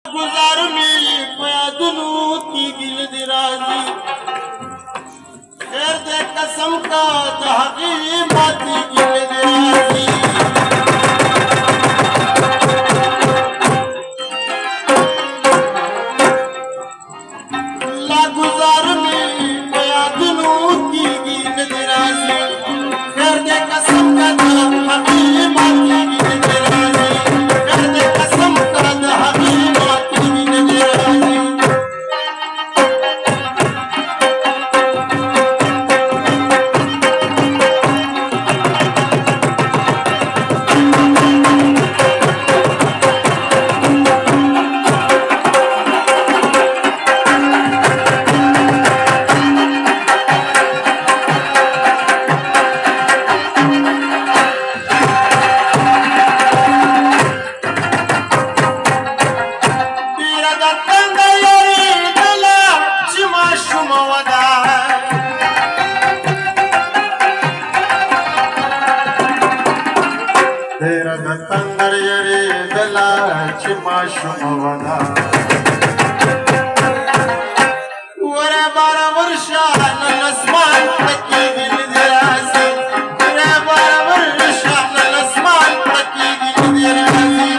गुजारनी पयादनू की दिल दिराजी खैर दे कसम का दहकी माती दिल दिराजी ला गुजारनी पयादनू की दिल दिराजी खैर दे कसम का दहकी माती दिल दिराजी खैर दे कसम का दहकी माती दिल दिराजी तेरा दत्तंगर यरे दला चिमाशुमवदा वरे 12 वर्षान नस्मान तकी दिल दिराजी वरे 12 वर्षान नस्मान तकी दिल दिराजी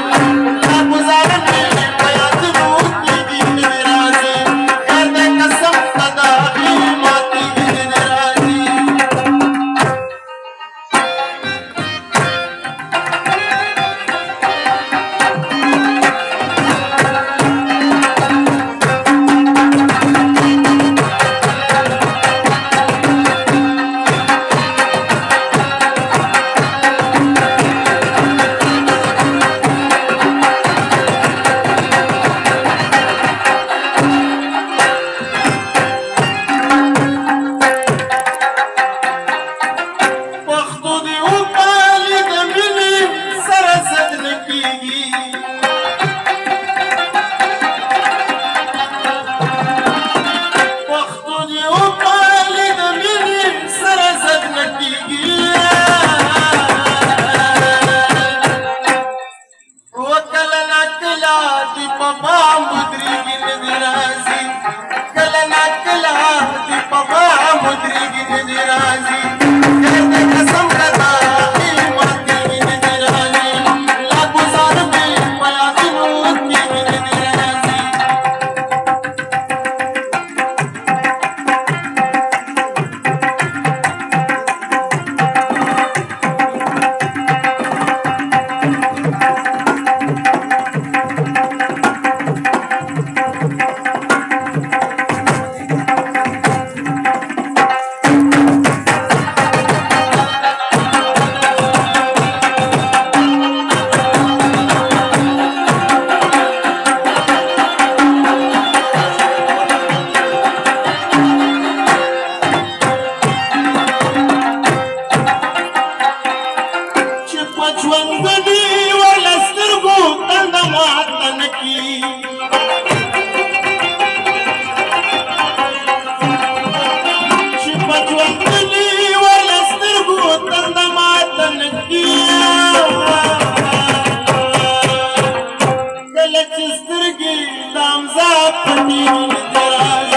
ला गुजारनी पयादनू की दिल दिराजी कर दे कसम सदा ही माती दिल दिराजी Let's just get thumbs up for me.